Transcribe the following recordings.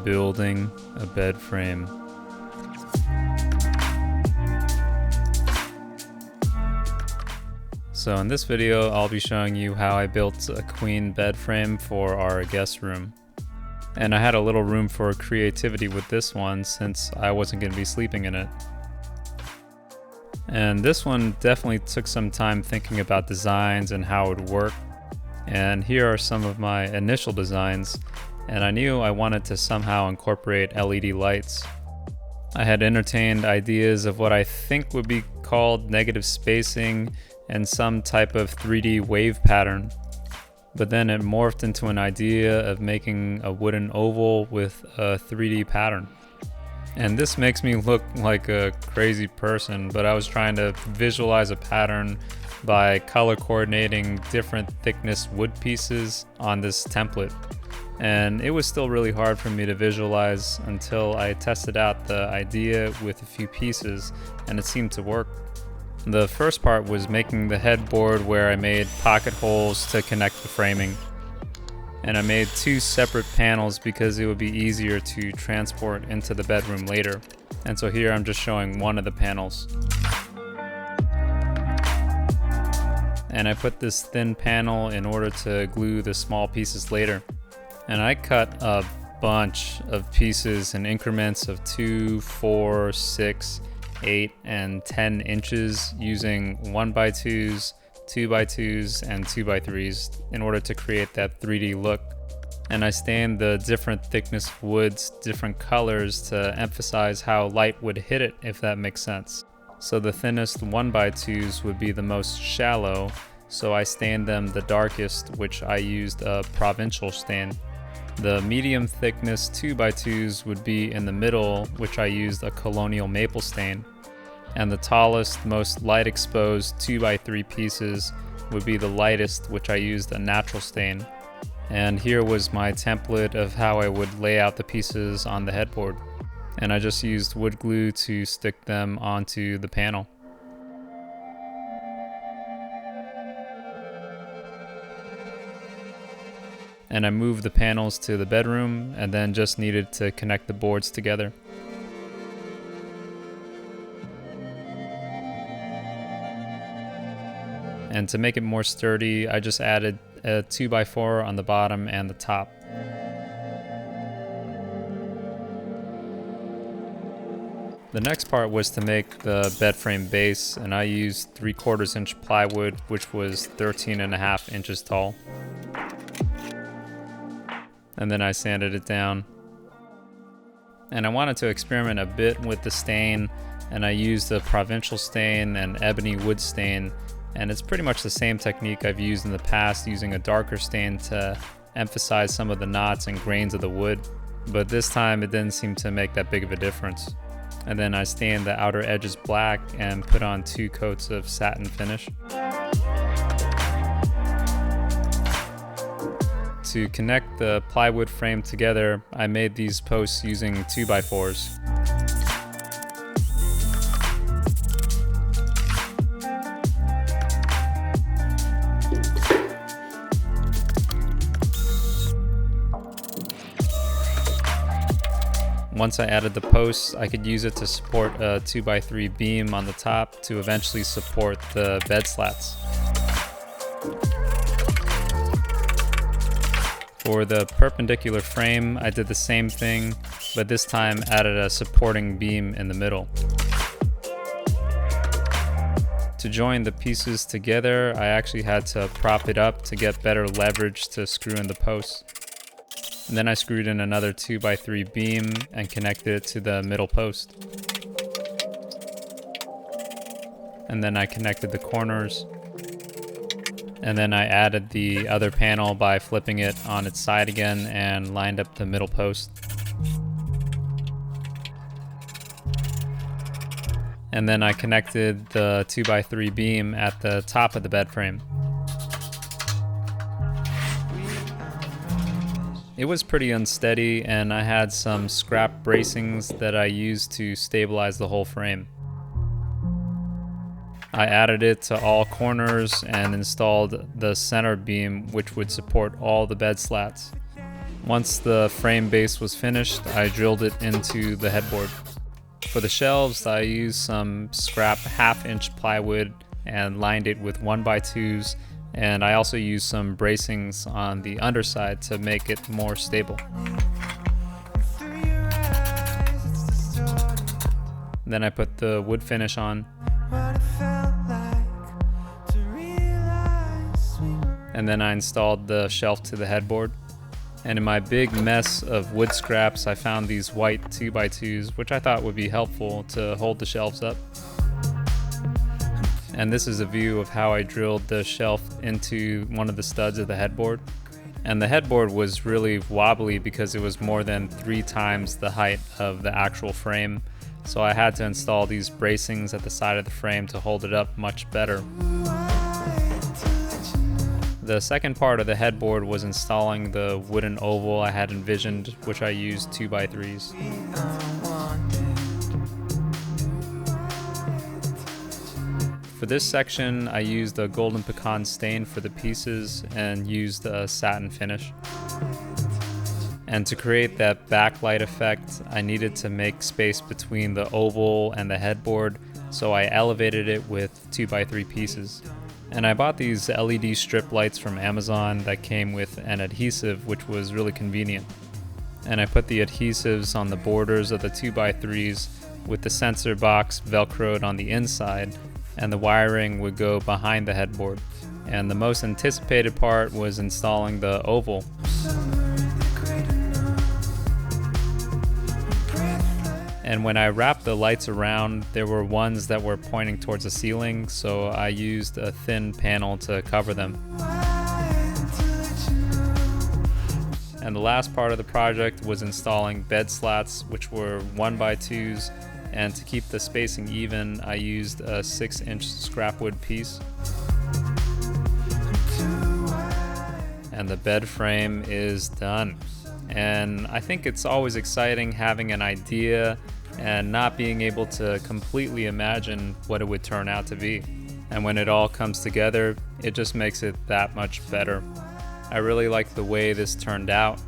building a bed frame. So in this video, I'll be showing you how I built a queen bed frame for our guest room. And I had a little room for creativity with this one since I wasn't going to be sleeping in it. And this one definitely took some time thinking about designs and how it would work. And here are some of my initial designs, and I knew I wanted to somehow incorporate LED lights. I had entertained ideas of what I think would be called negative spacing and some type of 3D wave pattern. But then it morphed into an idea of making a wooden oval with a 3D pattern. And this makes me look like a crazy person, but I was trying to visualize a pattern by color coordinating different thickness wood pieces on this template. And it was still really hard for me to visualize until I tested out the idea with a few pieces, and it seemed to work. The first part was making the headboard where I made pocket holes to connect the framing. And I made two separate panels because it would be easier to transport into the bedroom later. And so here I'm just showing one of the panels. And I put this thin panel in order to glue the small pieces later. And I cut a bunch of pieces in increments of 2, 4, 6, 8, and 10 inches using 1x2s, 2x2s, and 2x3s in order to create that 3D look. And I stained the different thickness woods different colors to emphasize how light would hit it, if that makes sense. So the thinnest 1x2s would be the most shallow, so I stained them the darkest, which I used a provincial stain. The medium thickness 2x2s would be in the middle, which I used a colonial maple stain. And the tallest, most light exposed 2x3 pieces would be the lightest, which I used a natural stain. And here was my template of how I would lay out the pieces on the headboard. And I just used wood glue to stick them onto the panel. And I moved the panels to the bedroom and then just needed to connect the boards together. And to make it more sturdy, I just added a 2x4 on the bottom and the top. The next part was to make the bed frame base, and I used 3/4 inch plywood, which was 13.5 inches tall. And then I sanded it down. And I wanted to experiment a bit with the stain, and I used a provincial stain and ebony wood stain. And it's pretty much the same technique I've used in the past, using a darker stain to emphasize some of the knots and grains of the wood. But this time it didn't seem to make that big of a difference. And then I stained the outer edges black and put on 2 coats of satin finish. To connect the plywood frame together, I made these posts using 2x4s. Once I added the posts, I could use it to support a 2x3 beam on the top to eventually support the bed slats. For the perpendicular frame, I did the same thing, but this time added a supporting beam in the middle. To join the pieces together, I actually had to prop it up to get better leverage to screw in the posts. And then I screwed in another 2x3 beam and connected it to the middle post. And then I connected the corners. And then I added the other panel by flipping it on its side again and lined up the middle post. And then I connected the 2x3 beam at the top of the bed frame. It was pretty unsteady, and I had some scrap bracings that I used to stabilize the whole frame. I added it to all corners and installed the center beam, which would support all the bed slats. Once the frame base was finished, I drilled it into the headboard. For the shelves, I used some scrap 1/2-inch plywood and lined it with 1x2s, and I also used some bracings on the underside to make it more stable. Then I put the wood finish on, and then I installed the shelf to the headboard. And in my big mess of wood scraps, I found these white 2x2s, which I thought would be helpful to hold the shelves up. And this is a view of how I drilled the shelf into one of the studs of the headboard. And the headboard was really wobbly because it was more than 3 times the height of the actual frame. So I had to install these bracings at the side of the frame to hold it up much better. The second part of the headboard was installing the wooden oval I had envisioned, which I used 2x3s. For this section, I used a golden pecan stain for the pieces and used a satin finish. And to create that backlight effect, I needed to make space between the oval and the headboard, so I elevated it with 2x3 pieces. And I bought these LED strip lights from Amazon that came with an adhesive, which was really convenient. And I put the adhesives on the borders of the 2x3s with the sensor box velcroed on the inside, and the wiring would go behind the headboard. And the most anticipated part was installing the oval. And when I wrapped the lights around, there were ones that were pointing towards the ceiling, so I used a thin panel to cover them. And the last part of the project was installing bed slats, which were 1x2s, and to keep the spacing even, I used a 6-inch scrap wood piece. And the bed frame is done. And I think it's always exciting having an idea and not being able to completely imagine what it would turn out to be. And when it all comes together, it just makes it that much better. I really like the way this turned out,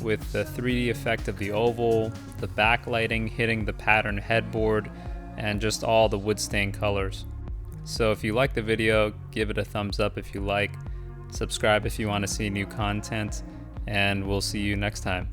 with the 3D effect of the oval, the backlighting hitting the pattern headboard, and just all the wood stain colors. So if you like the video, give it a thumbs up if you like, subscribe if you want to see new content, and we'll see you next time.